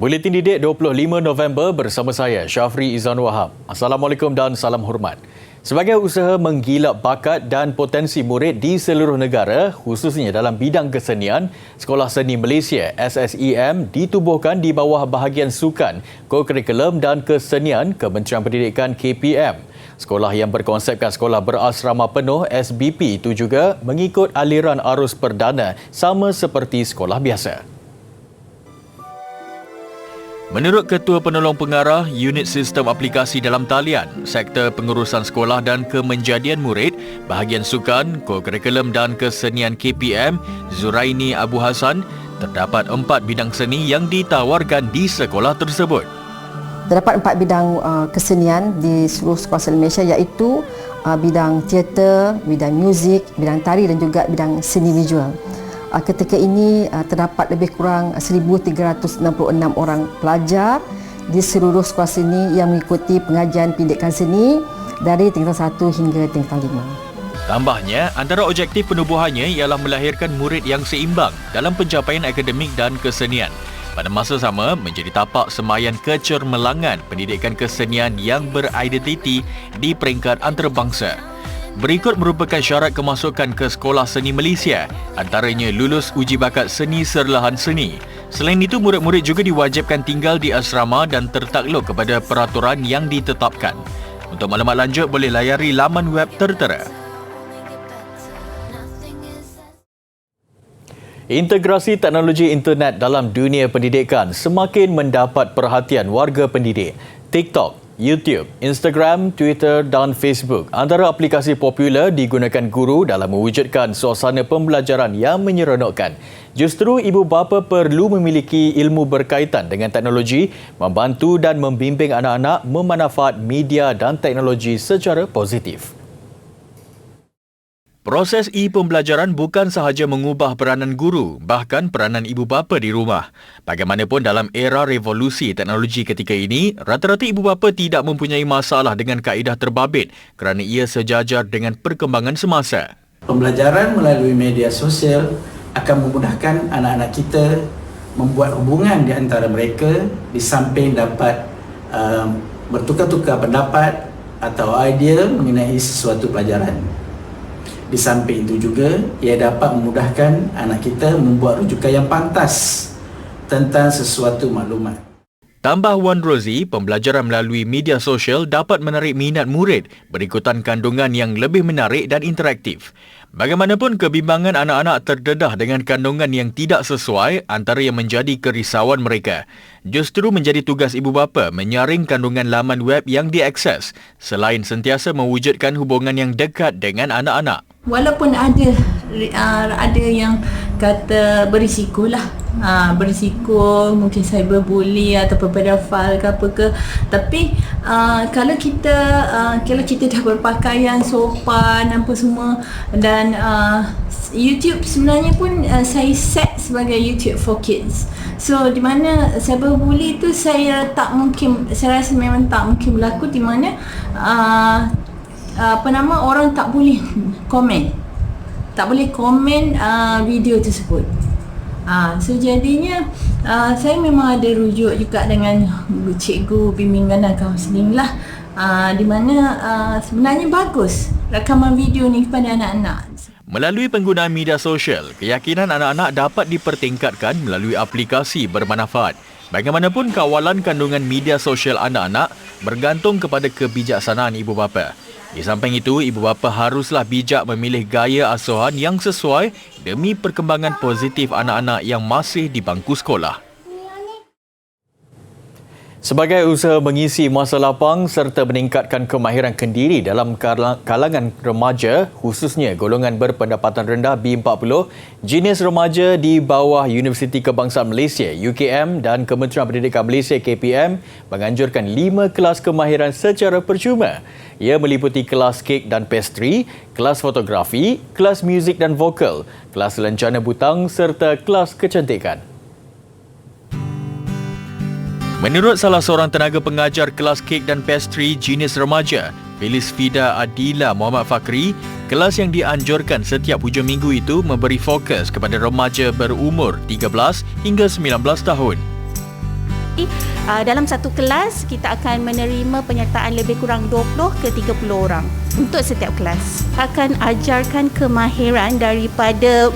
Buletin Didik 25 November bersama saya, Syafri Izan Wahab. Assalamualaikum dan salam hormat. Sebagai usaha menggilap bakat dan potensi murid di seluruh negara, khususnya dalam bidang kesenian, Sekolah Seni Malaysia SSEM ditubuhkan di bawah bahagian sukan, kokurikulum dan kesenian Kementerian Pendidikan KPM. Sekolah yang berkonsepkan sekolah berasrama penuh SBP itu juga mengikut aliran arus perdana sama seperti sekolah biasa. Menurut Ketua Penolong Pengarah Unit Sistem Aplikasi Dalam Talian, Sektor Pengurusan Sekolah dan Kemenjadian Murid, Bahagian Sukan, Kokurikulum dan Kesenian KPM, Zuraini Abu Hassan, terdapat 4 bidang seni yang ditawarkan di sekolah tersebut. Terdapat 4 bidang kesenian di seluruh sekolah seni Malaysia, iaitu bidang teater, bidang muzik, bidang tari dan juga bidang seni visual. Ketika ini terdapat lebih kurang 1,366 orang pelajar di seluruh sekolah seni yang mengikuti pengajian pendidikan seni dari tingkatan 1 hingga tingkatan 5. Tambahnya, antara objektif penubuhannya ialah melahirkan murid yang seimbang dalam pencapaian akademik dan kesenian. Pada masa sama, menjadi tapak semayan kecermelangan pendidikan kesenian yang beridentiti di peringkat antarabangsa. Berikut merupakan syarat kemasukan ke Sekolah Seni Malaysia, antaranya lulus uji bakat seni serlahan seni. Selain itu, murid-murid juga diwajibkan tinggal di asrama dan tertakluk kepada peraturan yang ditetapkan. Untuk maklumat lanjut, boleh layari laman web tertera. Integrasi teknologi internet dalam dunia pendidikan semakin mendapat perhatian warga pendidik. TikTok, YouTube, Instagram, Twitter dan Facebook antara aplikasi popular digunakan guru dalam mewujudkan suasana pembelajaran yang menyeronokkan. Justru ibu bapa perlu memiliki ilmu berkaitan dengan teknologi, membantu dan membimbing anak-anak memanfaat media dan teknologi secara positif. Proses e-pembelajaran bukan sahaja mengubah peranan guru, bahkan peranan ibu bapa di rumah. Bagaimanapun dalam era revolusi teknologi ketika ini, rata-rata ibu bapa tidak mempunyai masalah dengan kaedah terbabit kerana ia sejajar dengan perkembangan semasa. Pembelajaran melalui media sosial akan memudahkan anak-anak kita membuat hubungan di antara mereka di samping dapat bertukar-tukar pendapat atau idea mengenai sesuatu pelajaran. Di samping itu juga, ia dapat memudahkan anak kita membuat rujukan yang pantas tentang sesuatu maklumat. Tambah Wan Rozi, pembelajaran melalui media sosial dapat menarik minat murid berikutan kandungan yang lebih menarik dan interaktif. Bagaimanapun, kebimbangan anak-anak terdedah dengan kandungan yang tidak sesuai antara yang menjadi kerisauan mereka. Justru menjadi tugas ibu bapa menyaring kandungan laman web yang diakses selain sentiasa mewujudkan hubungan yang dekat dengan anak-anak. Walaupun ada yang kata berisiko lah, berisiko mungkin cyberbully ataupun pedofil ke apa ke, tapi kalau kita dah berpakaian sopan apa semua dan YouTube sebenarnya pun saya set sebagai YouTube for kids. So di mana cyberbully tu saya rasa memang tak mungkin berlaku, di mana orang tak boleh komen video tersebut. So jadinya saya memang ada rujuk juga dengan cikgu bimbingan dan kaunseling lah, di mana sebenarnya bagus rakaman video ni kepada anak-anak. Melalui penggunaan media sosial, keyakinan anak-anak dapat dipertingkatkan melalui aplikasi bermanfaat. Bagaimanapun, kawalan kandungan media sosial anak-anak bergantung kepada kebijaksanaan ibu bapa. Di samping itu, ibu bapa haruslah bijak memilih gaya asuhan yang sesuai demi perkembangan positif anak-anak yang masih di bangku sekolah. Sebagai usaha mengisi masa lapang serta meningkatkan kemahiran kendiri dalam kalangan remaja, khususnya golongan berpendapatan rendah B40, Jinis Remaja di bawah Universiti Kebangsaan Malaysia UKM dan Kementerian Pendidikan Malaysia KPM menganjurkan 5 kelas kemahiran secara percuma. Ia meliputi kelas kek dan pastry, kelas fotografi, kelas muzik dan vokal, kelas lencana butang serta kelas kecantikan. Menurut salah seorang tenaga pengajar kelas kek dan pastry Jinis Remaja, Felis Fida Adila Muhammad Fakri, kelas yang dianjurkan setiap hujung minggu itu memberi fokus kepada remaja berumur 13 hingga 19 tahun. dalam satu kelas kita akan menerima penyertaan lebih kurang 20 ke 30 orang untuk setiap kelas. Akan ajarkan kemahiran daripada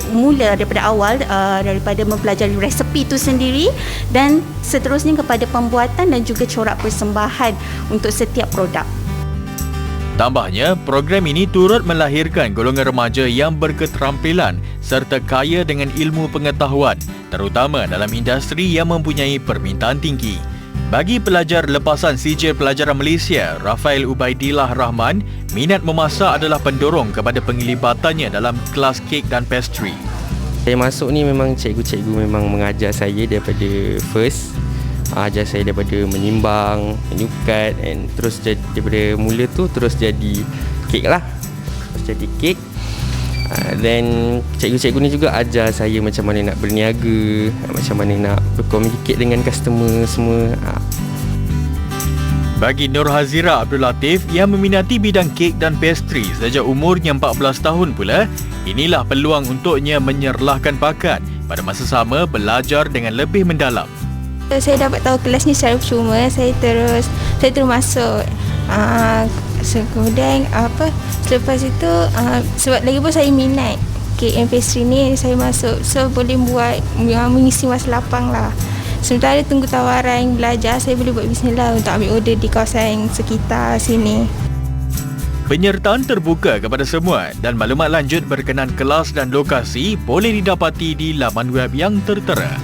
awal, daripada mempelajari resepi itu sendiri dan seterusnya kepada pembuatan dan juga corak persembahan untuk setiap produk. Tambahnya, program ini turut melahirkan golongan remaja yang berketerampilan serta kaya dengan ilmu pengetahuan, terutama dalam industri yang mempunyai permintaan tinggi. Bagi pelajar lepasan CJ Pelajaran Malaysia, Rafael Ubaidillah Rahman, minat memasak adalah pendorong kepada penglibatannya dalam kelas kek dan pastry. Saya masuk ni memang cikgu-cikgu memang mengajar saya daripada first. Ajar saya daripada menimbang, menyukat, and terus daripada mula tu terus jadi kek lah. Terus jadi kek. Then cikgu-cikgu ni juga ajar saya macam mana nak berniaga, macam mana nak berkomunikasi dengan customer semua. Bagi Nur Hazira Abdul Latif yang meminati bidang kek dan pastry sejak umurnya 14 tahun pula, inilah peluang untuknya menyerlahkan bakat pada masa sama belajar dengan lebih mendalam. Saya dapat tahu kelas ni secara percuma, saya terus masuk. Kemudian selepas itu sebab lagi pun saya minat kek and pastry ni, saya masuk, so boleh buat mengisi masa lapang lah. Sementara tunggu tawaran belajar, saya boleh buat bisnes lah untuk ambil order di kawasan sekitar sini. Penyertaan terbuka kepada semua dan maklumat lanjut berkenaan kelas dan lokasi boleh didapati di laman web yang tertera.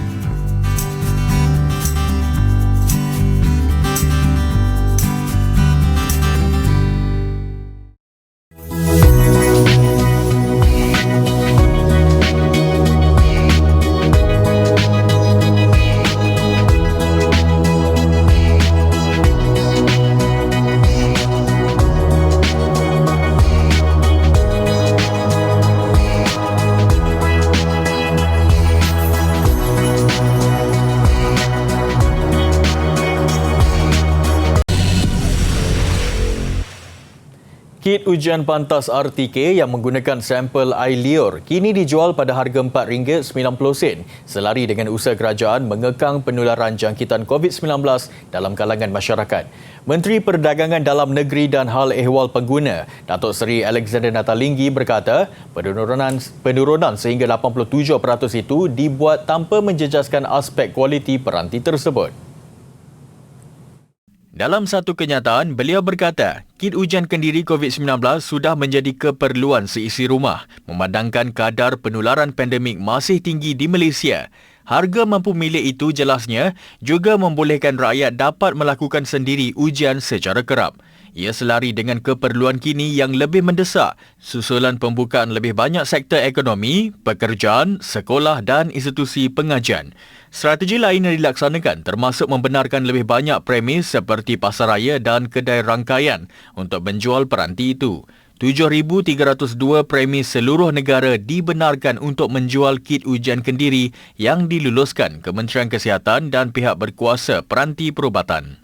Kit ujian pantas RTK yang menggunakan sampel air liur kini dijual pada harga RM4.90 selari dengan usaha kerajaan mengekang penularan jangkitan COVID-19 dalam kalangan masyarakat. Menteri Perdagangan Dalam Negeri dan Hal Ehwal Pengguna, Datuk Seri Alexander Natalinggi berkata, penurunan sehingga 87% itu dibuat tanpa menjejaskan aspek kualiti peranti tersebut. Dalam satu kenyataan, beliau berkata, kit ujian kendiri COVID-19 sudah menjadi keperluan seisi rumah, memandangkan kadar penularan pandemik masih tinggi di Malaysia. Harga mampu milik itu jelasnya juga membolehkan rakyat dapat melakukan sendiri ujian secara kerap. Ia selari dengan keperluan kini yang lebih mendesak, susulan pembukaan lebih banyak sektor ekonomi, pekerjaan, sekolah dan institusi pengajian. Strategi lain yang dilaksanakan termasuk membenarkan lebih banyak premis seperti pasaraya dan kedai rangkaian untuk menjual peranti itu. 7,302 premis seluruh negara dibenarkan untuk menjual kit ujian kendiri yang diluluskan Kementerian Kesihatan dan pihak berkuasa peranti perubatan.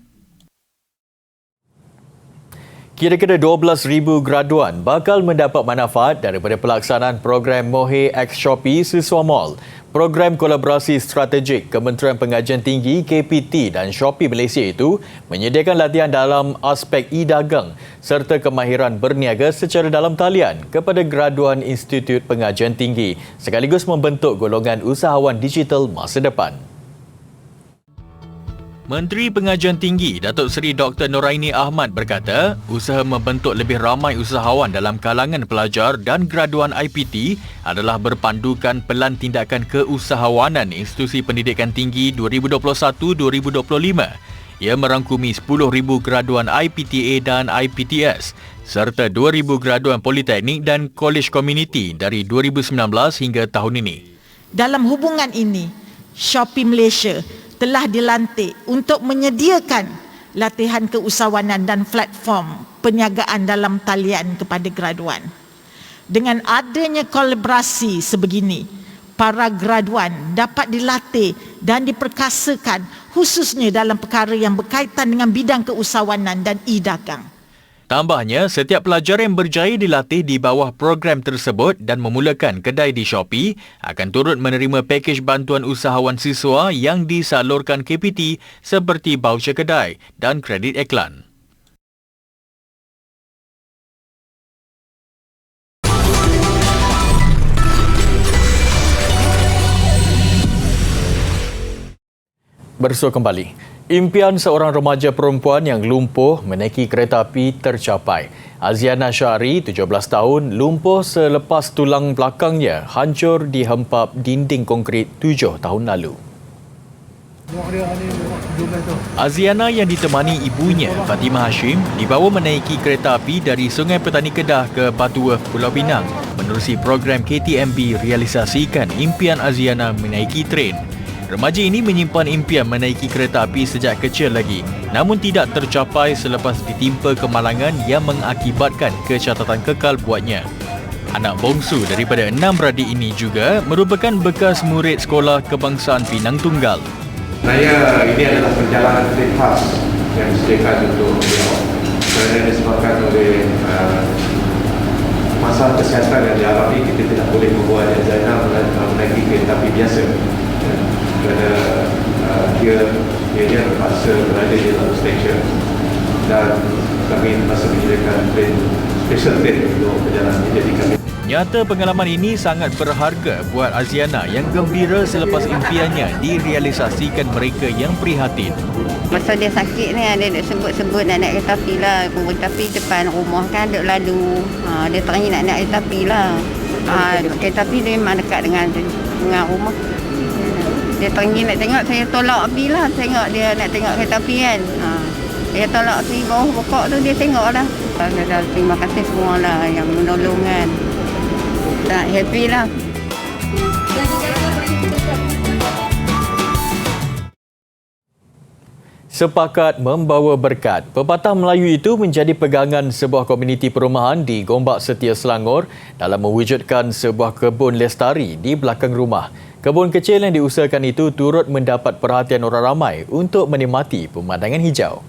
Kira-kira 12,000 graduan bakal mendapat manfaat daripada pelaksanaan program Mohe X Shopee Siswa Mall. Program kolaborasi strategik Kementerian Pengajian Tinggi KPT dan Shopee Malaysia itu menyediakan latihan dalam aspek e-dagang serta kemahiran berniaga secara dalam talian kepada graduan Institut Pengajian Tinggi sekaligus membentuk golongan usahawan digital masa depan. Menteri Pengajian Tinggi Datuk Seri Dr. Noraini Ahmad berkata, usaha membentuk lebih ramai usahawan dalam kalangan pelajar dan graduan IPT adalah berpandukan Pelan Tindakan Keusahawanan Institusi Pendidikan Tinggi 2021-2025. Ia merangkumi 10,000 graduan IPTA dan IPTS serta 2,000 graduan Politeknik dan College Community dari 2019 hingga tahun ini. Dalam hubungan ini, Shopee Malaysia telah dilantik untuk menyediakan latihan keusahawanan dan platform perniagaan dalam talian kepada graduan. Dengan adanya kolaborasi sebegini, para graduan dapat dilatih dan diperkasakan khususnya dalam perkara yang berkaitan dengan bidang keusahawanan dan e-dagang. Tambahnya, setiap pelajar yang berjaya dilatih di bawah program tersebut dan memulakan kedai di Shopee akan turut menerima pakej bantuan usahawan siswa yang disalurkan KPT seperti baucer kedai dan kredit iklan. Bersua kembali. Impian seorang remaja perempuan yang lumpuh menaiki kereta api tercapai. Aziana Syahri, 17 tahun, lumpuh selepas tulang belakangnya hancur dihempap dinding konkrit 7 tahun lalu. Aziana yang ditemani ibunya, Fatimah Hashim, dibawa menaiki kereta api dari Sungai Petani Kedah ke Batu Werf, Pulau Pinang menerusi program KTMB realisasikan impian Aziana menaiki tren. Remaja ini menyimpan impian menaiki kereta api sejak kecil lagi, namun tidak tercapai selepas ditimpa kemalangan yang mengakibatkan kecacatan kekal buatnya. Anak bongsu daripada 6 beradik ini juga merupakan bekas murid Sekolah Kebangsaan Pinang Tunggal. Sebenarnya ini adalah perjalanan trip khas yang disediakan untuk beliau kerana disebabkan oleh masalah kesihatan yang dialami. Kita tidak boleh membawa Zainal menaiki kereta api biasa kerana dia terpaksa berada di dalam stesen dan kami terpaksa menyediakan special train untuk perjalanan. Jadi kami Nyata pengalaman ini sangat berharga buat Aziana yang gembira selepas impiannya direalisasikan mereka yang prihatin. Masa dia sakit ni, dia sebut-sebut nak naik kereta api lah. Kereta api depan rumah kan ada lalu. Dia teringin nak naik kereta api lah. Kereta api dia memang dekat dengan rumah. Dia teringin nak tengok, saya tolak api lah. Tengok dia nak tengok kereta api kan. Dia tolak api bawah pokok tu, dia tengok lah. Terima kasih semua lah yang menolong kan. Tak happy lah. Sepakat membawa berkat. Pepatah Melayu itu menjadi pegangan sebuah komuniti perumahan di Gombak Setia Selangor dalam mewujudkan sebuah kebun lestari di belakang rumah. Kebun kecil yang diusahakan itu turut mendapat perhatian orang ramai untuk menikmati pemandangan hijau.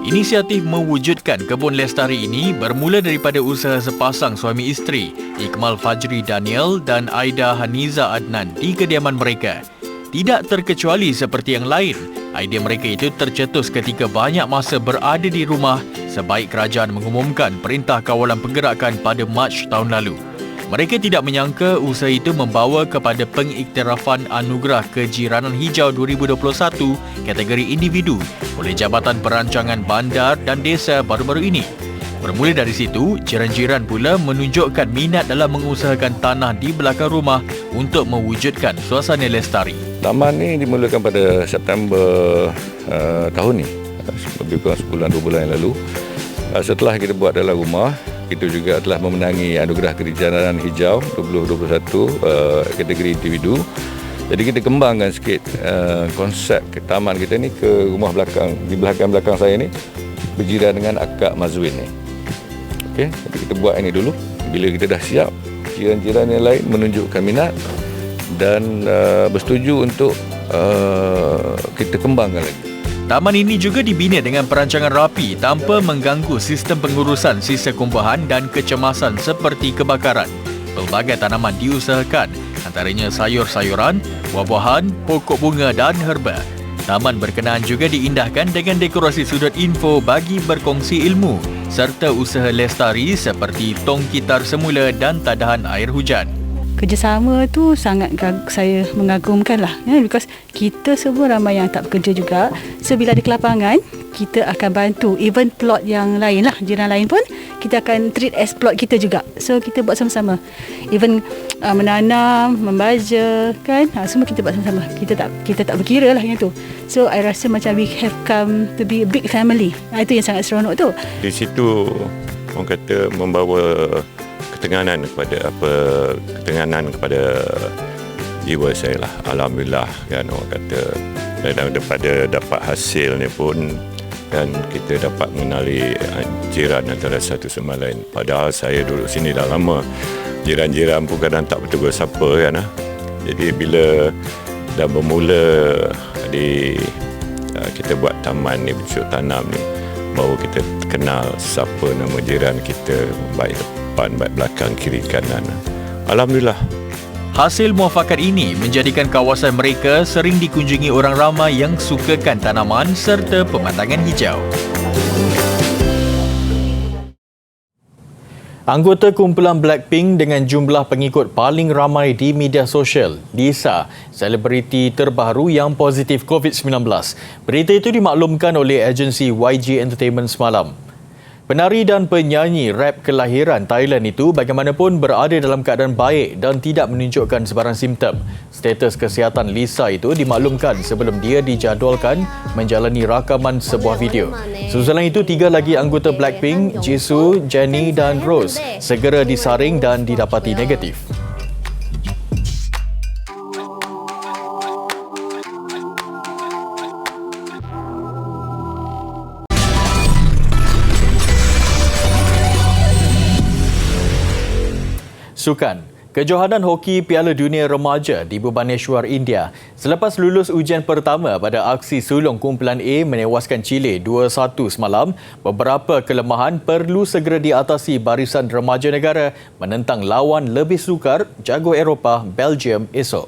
Inisiatif mewujudkan kebun lestari ini bermula daripada usaha sepasang suami isteri, Iqmal Fajri Daniel dan Aida Haniza Adnan di kediaman mereka. Tidak terkecuali seperti yang lain, idea mereka itu tercetus ketika banyak masa berada di rumah sebaik kerajaan mengumumkan Perintah Kawalan Pergerakan pada Mac tahun lalu. Mereka tidak menyangka usaha itu membawa kepada pengiktirafan Anugerah Kejiranan Hijau 2021 kategori individu oleh Jabatan Perancangan Bandar dan Desa baru-baru ini. Bermula dari situ, jiran-jiran pula menunjukkan minat dalam mengusahakan tanah di belakang rumah untuk mewujudkan suasana lestari. Taman ini dimulakan pada September tahun ni, lebih kurang sebulan 2 bulan yang lalu. Setelah kita buat dalam rumah, kita juga telah memenangi Anugerah Kejiranan Hijau 2021 kategori individu. Jadi kita kembangkan sikit konsep taman kita ni ke rumah belakang. Di belakang saya ni berjiran dengan Akak Mazwin ni. Okey, jadi kita buat ini dulu. Bila kita dah siap, jiran-jiran yang lain menunjukkan minat dan bersetuju untuk kita kembangkan lagi. Taman ini juga dibina dengan perancangan rapi tanpa mengganggu sistem pengurusan sisa kumpulan dan kecemasan seperti kebakaran. Pelbagai tanaman diusahakan, antaranya sayur-sayuran, buah-buahan, pokok bunga dan herba. Taman berkenaan juga diindahkan dengan dekorasi sudut info bagi berkongsi ilmu serta usaha lestari seperti tong gitar semula dan tadahan air hujan. Kerjasama tu sangat saya mengagumkan lah, because kita semua ramai yang tak bekerja juga. So bila ada kelapangan, kita akan bantu. Even plot yang lain lah, jiran lain pun kita akan treat as plot kita juga. So kita buat sama-sama. Even menanam, membaja kan, semua kita buat sama-sama. Kita tak berkira lah yang tu. So I rasa macam we have come to be a big family. Itu yang sangat seronok tu. Di situ orang kata membawa ketenganan kepada jiwa saya lah. Alhamdulillah kan, orang kata daripada dapat hasil ni pun kan kita dapat mengenali jiran antara satu sama lain. Padahal saya duduk sini dah lama, jiran-jiran pun kadang tak bertegur siapa kan. Jadi bila dah bermula kita buat taman ni, bercocok tanam ni, baru kita kenal siapa nama jiran kita, baik depan, baik belakang, kiri, kanan. Alhamdulillah. Hasil muafakat ini menjadikan kawasan mereka sering dikunjungi orang ramai yang sukakan tanaman serta pemandangan hijau. Anggota kumpulan Blackpink dengan jumlah pengikut paling ramai di media sosial, Lisa, selebriti terbaru yang positif COVID-19. Berita itu dimaklumkan oleh agensi YG Entertainment semalam. Penari dan penyanyi rap kelahiran Thailand itu bagaimanapun berada dalam keadaan baik dan tidak menunjukkan sebarang simptom. Status kesihatan Lisa itu dimaklumkan sebelum dia dijadualkan menjalani rakaman sebuah video. Susulan itu 3 lagi anggota Blackpink, Jisoo, Jennie dan Rose segera disaring dan didapati negatif. Sukan. Kejohanan hoki Piala Dunia Remaja di Bhubaneswar, India. Selepas lulus ujian pertama pada aksi sulung kumpulan A menewaskan Chile 2-1 semalam, beberapa kelemahan perlu segera diatasi barisan remaja negara menentang lawan lebih sukar jago Eropah Belgium esok.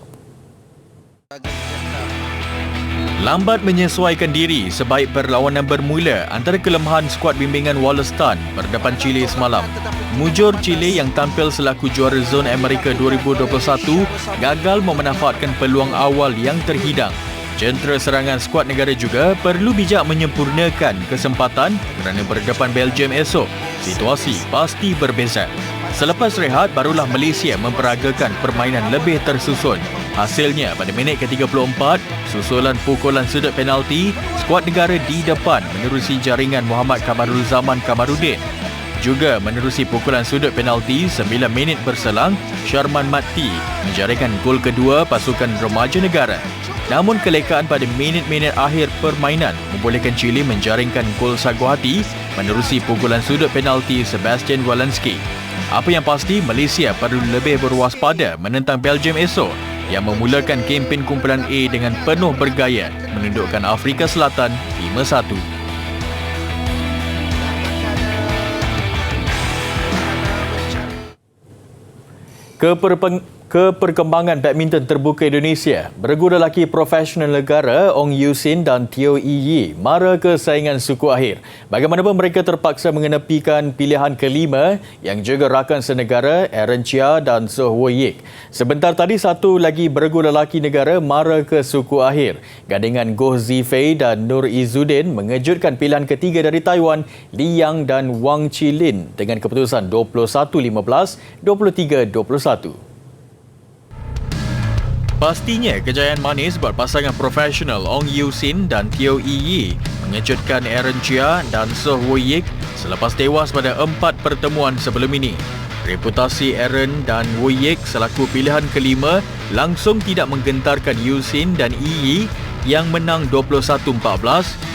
Lambat menyesuaikan diri sebaik perlawanan bermula antara kelemahan skuad bimbingan Wollaston berdepan Chile semalam. Mujur Chile yang tampil selaku juara zon Amerika 2021 gagal memanfaatkan peluang awal yang terhidang. Jentera serangan skuad negara juga perlu bijak menyempurnakan kesempatan kerana berdepan Belgium esok. Situasi pasti berbeza. Selepas rehat, barulah Malaysia memperagakan permainan lebih tersusun. Hasilnya, pada minit ke-34, susulan pukulan sudut penalti, skuad negara di depan menerusi jaringan Muhammad Kamarul Zaman Kamaruddin. Juga menerusi pukulan sudut penalti 9 minit berselang, Sharman Mati menjaringkan gol kedua pasukan remaja negara. Namun kelekaan pada minit-minit akhir permainan membolehkan Chile menjaringkan gol sagu hati menerusi pukulan sudut penalti Sebastian Walensky. Apa yang pasti, Malaysia perlu lebih berwaspada menentang Belgium esok yang memulakan kempen kumpulan A dengan penuh bergaya menundukkan Afrika Selatan 5-1. Keperkembangan badminton terbuka Indonesia. Beregu lelaki profesional negara Ong Yew Sin dan Teo Ee Yi mara ke saingan suku akhir. Bagaimanapun mereka terpaksa mengenepikan pilihan kelima yang juga rakan senegara Aaron Chia dan Soh Wo Yik. Sebentar tadi satu lagi beregu lelaki negara mara ke suku akhir. Gandingan Goh Zifei dan Nur Izzuddin mengejutkan pilihan ketiga dari Taiwan, Li Yang dan Wang Qilin dengan keputusan 21-15, 23-21. Pastinya kejayaan manis buat pasangan profesional Ong Yew Sin dan Teo Ee Yi mengejutkan Aaron Chia dan Soh Wo Yik selepas tewas pada 4 pertemuan sebelum ini. Reputasi Aaron dan Wo Yik selaku pilihan kelima langsung tidak menggentarkan Yew Sin dan Ee Yi yang menang 21-14,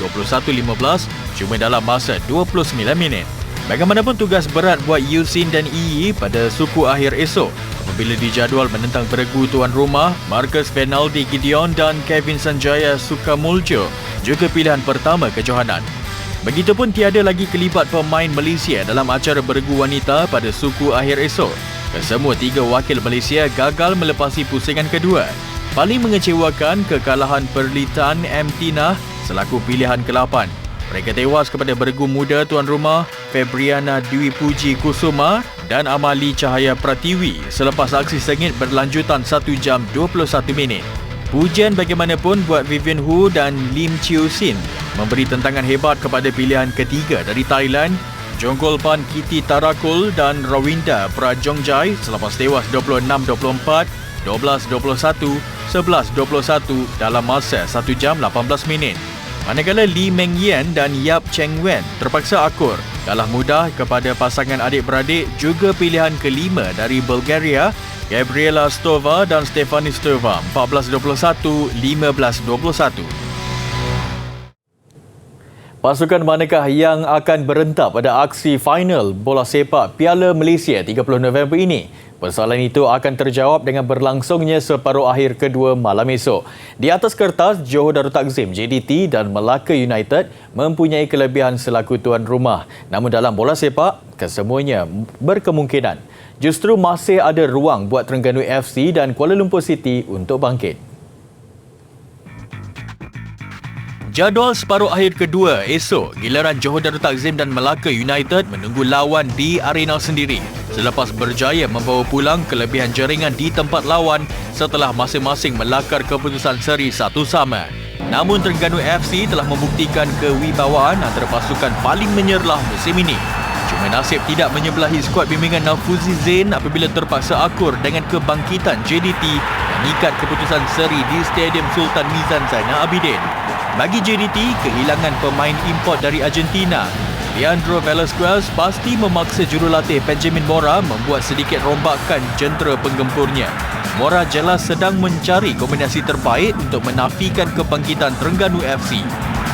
21-15 cuma dalam masa 29 minit. Bagaimanapun tugas berat buat Yew Sin dan Ee Yi pada suku akhir esok apabila dijadual menentang beregu tuan rumah Marcus Fernaldi Gideon dan Kevin Sanjaya Sukamuljo, juga pilihan pertama kejohanan. Begitupun tiada lagi kelibat pemain Malaysia dalam acara beregu wanita pada suku akhir esok. Kesemua 3 wakil Malaysia gagal melepasi pusingan kedua. Paling mengecewakan kekalahan Perlitan M. Tinah selaku pilihan ke-8. Mereka tewas kepada beregu muda tuan rumah Febriana Dwi Puji Kusuma dan Amali Cahaya Pratiwi selepas aksi sengit berlanjutan 1 jam 21 minit. Pujian bagaimanapun buat Vivian Hu dan Lim Chiu Sin memberi tentangan hebat kepada pilihan ketiga dari Thailand, Jonggolpan Kiti Tarakul dan Rawinda Prajongjai selepas tewas 26-24, 12-21, 11-21 dalam masa 1 jam 18 minit. Manakala Lee Meng Yen dan Yap Cheng Wen terpaksa akur kalah mudah kepada pasangan adik-beradik juga pilihan kelima dari Bulgaria, Gabriela Stova dan Stefani Stova, 14-21, 15-21. Pasukan manakah yang akan berentak pada aksi final bola sepak Piala Malaysia 30 November ini? Persoalan itu akan terjawab dengan berlangsungnya separuh akhir kedua malam esok. Di atas kertas, Johor Darul Takzim JDT dan Melaka United mempunyai kelebihan selaku tuan rumah. Namun dalam bola sepak, kesemuanya berkemungkinan. Justru masih ada ruang buat Terengganu FC dan Kuala Lumpur City untuk bangkit. Jadual separuh akhir kedua esok, giliran Johor Darul Takzim dan Melaka United menunggu lawan di arena sendiri selepas berjaya membawa pulang kelebihan jaringan di tempat lawan setelah masing-masing melakar keputusan seri 1-1. Namun Terengganu FC telah membuktikan kewibawaan antara pasukan paling menyerlah musim ini. Cuma nasib tidak menyebelahi skuad bimbingan Nafuzi Zain apabila terpaksa akur dengan kebangkitan JDT yang ikat keputusan seri di Stadium Sultan Mizan Zainal Abidin. Bagi JDT, kehilangan pemain import dari Argentina, Leandro Velasquez pasti memaksa jurulatih Benjamin Mora membuat sedikit rombakan jentera penggempurnya. Mora jelas sedang mencari kombinasi terbaik untuk menafikan kebangkitan Terengganu FC.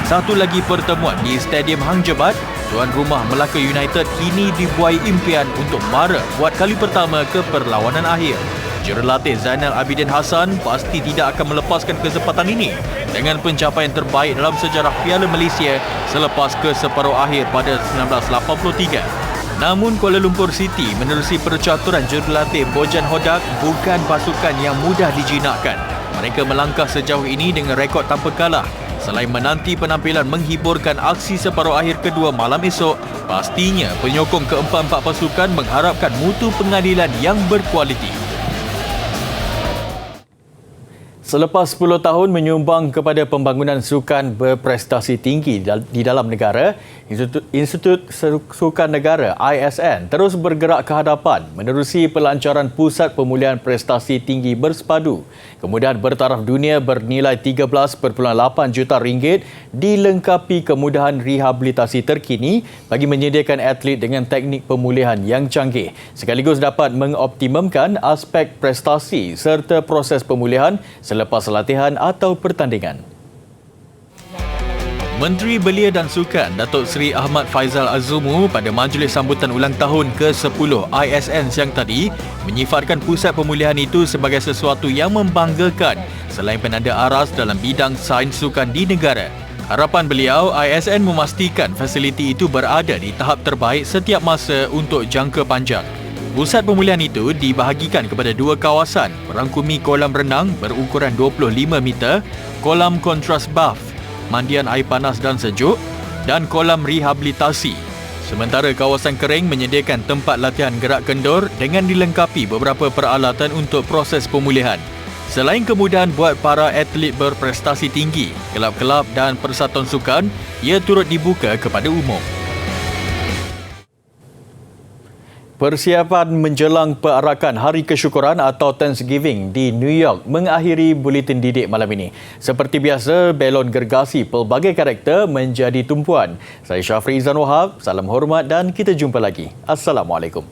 Satu lagi pertemuan di Stadium Hang Jebat, tuan rumah Melaka United kini dibuai impian untuk mara buat kali pertama ke perlawanan akhir. Jurulatih Zainal Abidin Hassan pasti tidak akan melepaskan kesempatan ini dengan pencapaian terbaik dalam sejarah Piala Malaysia selepas ke separuh akhir pada 1983. Namun Kuala Lumpur City menerusi percaturan jurulatih Bojan Hodak bukan pasukan yang mudah dijinakkan. Mereka melangkah sejauh ini dengan rekod tanpa kalah. Selain menanti penampilan menghiburkan aksi separuh akhir kedua malam esok, pastinya penyokong keempat-empat pasukan mengharapkan mutu pengadilan yang berkualiti. Selepas 10 tahun menyumbang kepada pembangunan sukan berprestasi tinggi di dalam negara, Institut Sukan Negara ISN terus bergerak ke hadapan menerusi pelancaran Pusat Pemulihan Prestasi Tinggi Bersepadu. Kemudahan bertaraf dunia bernilai 13.8 juta ringgit dilengkapi kemudahan rehabilitasi terkini bagi menyediakan atlet dengan teknik pemulihan yang canggih, sekaligus dapat mengoptimumkan aspek prestasi serta proses pemulihan selepas latihan atau pertandingan. Menteri Belia dan Sukan Datuk Seri Ahmad Faizal Azumu pada majlis sambutan ulang tahun ke-10 ISN siang tadi menyifatkan pusat pemulihan itu sebagai sesuatu yang membanggakan selain penanda aras dalam bidang sains sukan di negara. Harapan beliau, ISN memastikan fasiliti itu berada di tahap terbaik setiap masa untuk jangka panjang. Pusat pemulihan itu dibahagikan kepada dua kawasan, merangkumi kolam renang berukuran 25 meter, kolam kontras bath, mandian air panas dan sejuk dan kolam rehabilitasi. Sementara kawasan kering menyediakan tempat latihan gerak kendur dengan dilengkapi beberapa peralatan untuk proses pemulihan. Selain kemudahan buat para atlet berprestasi tinggi, kelab-kelab dan persatuan sukan, ia turut dibuka kepada umum. Persiapan menjelang perarakan Hari Kesyukuran atau Thanksgiving di New York mengakhiri buletin didik malam ini. Seperti biasa, belon gergasi pelbagai karakter menjadi tumpuan. Saya Syafri Izan Wahab, salam hormat dan kita jumpa lagi. Assalamualaikum.